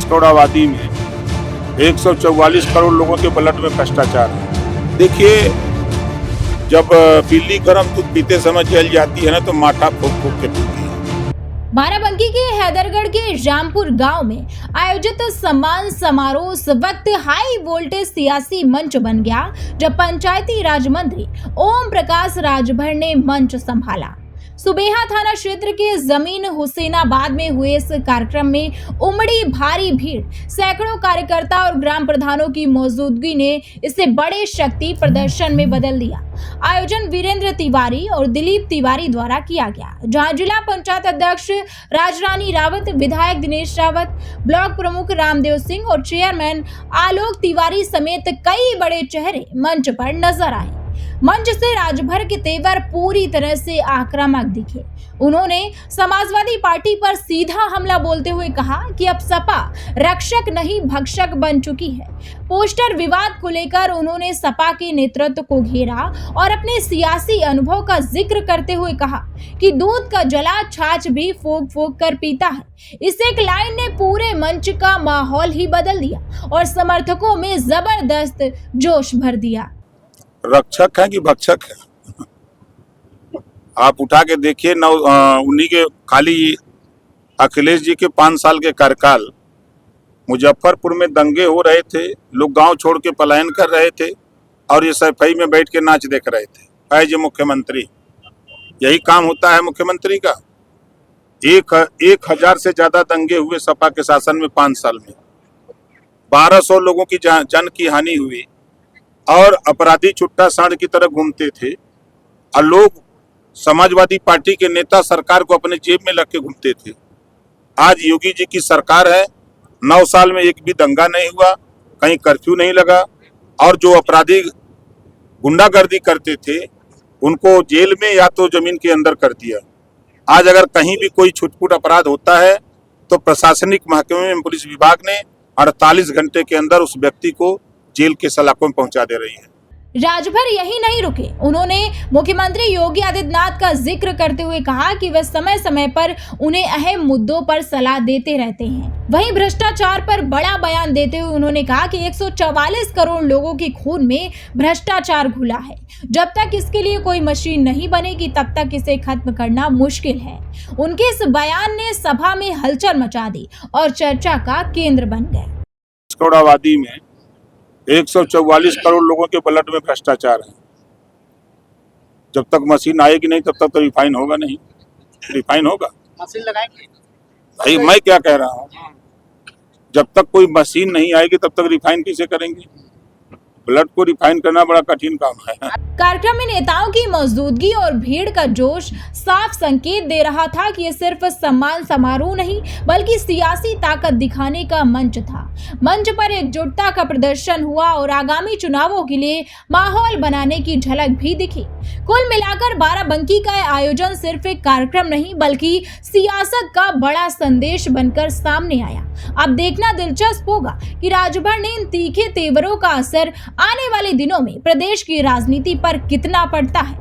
करोड़ आबादी में 144 करोड़ लोगों के ब्लड में भ्रष्टाचार है। देखिए, जब बिल्ली गर्म दूध पीते समय जल जाती है ना, तो माथा फूक फूक के पीती है। बाराबंकी के हैदरगढ़ के रामपुर गांव में आयोजित सम्मान समारोह उस वक्त हाई वोल्टेज सियासी मंच बन गया जब पंचायती राज मंत्री ओम प्रकाश राजभर ने मंच संभाला। सुबेहा थाना क्षेत्र के जमीन हुसैनाबाद में हुए इस कार्यक्रम में उमड़ी भारी भीड़, सैकड़ों कार्यकर्ता और ग्राम प्रधानों की मौजूदगी ने इसे बड़े शक्ति प्रदर्शन में बदल दिया। आयोजन वीरेंद्र तिवारी और दिलीप तिवारी द्वारा किया गया, जहां जिला पंचायत अध्यक्ष राजरानी रावत, विधायक दिनेश रावत, ब्लॉक प्रमुख रामदेव सिंह और चेयरमैन आलोक तिवारी समेत कई बड़े चेहरे मंच पर नजर आए। मंच से राजभर के तेवर पूरी तरह से आक्रामक दिखे। उन्होंने समाजवादी पार्टी पर सीधा हमला बोलते हुए कहा कि अब सपा रक्षक नहीं भक्षक बन चुकी है। पोस्टर विवाद को लेकर उन्होंने सपा के नेतृत्व को घेरा और अपने सियासी अनुभव का जिक्र करते हुए कहा कि दूध का जला छाछ भी फूंक फूंक कर पीता है। इस एक लाइन ने पूरे मंच का माहौल ही बदल दिया और समर्थकों में जबरदस्त जोश भर दिया। रक्षक है कि भक्षक है? आप उठा के देखिए, उन्हीं के खाली अखिलेश जी के 5 साल के कार्यकाल, मुजफ्फरपुर में दंगे हो रहे थे, लोग गांव छोड़ के पलायन कर रहे थे और ये सफाई में बैठ के नाच देख रहे थे। एज मुख्यमंत्री यही काम होता है मुख्यमंत्री का। 1000 से ज्यादा दंगे हुए सपा के शासन में 5 साल में। 1200 लोगों की जान की हानि हुई और अपराधी छुट्टा सांड की तरह घूमते थे और लोग समाजवादी पार्टी के नेता सरकार को अपने जेब में लग के घूमते थे। आज योगी जी की सरकार है, 9 साल में एक भी दंगा नहीं हुआ, कहीं कर्फ्यू नहीं लगा और जो अपराधी गुंडागर्दी करते थे उनको जेल में या तो जमीन के अंदर कर दिया। आज अगर कहीं भी कोई छुटपुट अपराध होता है तो प्रशासनिक महकमे में पुलिस विभाग ने 48 घंटे के अंदर उस व्यक्ति को जेल के सलाखों में पहुंचा दे रही है। राजभर यही नहीं रुके। उन्होंने मुख्यमंत्री योगी आदित्यनाथ का जिक्र करते हुए कहा कि वह समय समय पर उन्हें अहम मुद्दों पर सलाह देते रहते हैं। वहीं भ्रष्टाचार पर बड़ा बयान देते हुए उन्होंने कहा कि 144 करोड़ लोगों के खून में भ्रष्टाचार घुला है। जब तक इसके लिए कोई मशीन नहीं बनेगी तब तक इसे खत्म करना मुश्किल है। उनके इस बयान ने सभा में हलचल मचा दी और चर्चा का केंद्र बन गए। करोड़ आबादी में 144 करोड़ लोगों के ब्लड में भ्रष्टाचार है। जब तक मशीन आएगी नहीं तब तक तो रिफाइन होगा नहीं। रिफाइन होगा, मशीन लगाएंगे भाई। मैं क्या कह रहा हूँ, जब तक कोई मशीन नहीं आएगी तब तक रिफाइन कैसे करेंगे? ब्लड को रिफाइन करना बड़ा कठिन काम है। कार्यक्रम में नेताओं की मौजूदगी और भीड़ का जोश साफ संकेत दे रहा था कि ये सिर्फ सम्मान समारोह नहीं बल्कि सियासी ताकत दिखाने का मंच था। मंच पर एकजुटता का प्रदर्शन हुआ और आगामी चुनावों के लिए माहौल बनाने की झलक भी दिखी। कुल मिलाकर बाराबंकी का आयोजन सिर्फ एक कार्यक्रम नहीं बल्कि सियासत का बड़ा संदेश बनकर सामने आया। अब देखना दिलचस्प होगा कि राजभर ने इन तीखे तेवरों का असर आने वाले दिनों में प्रदेश की राजनीति पर कितना पड़ता है।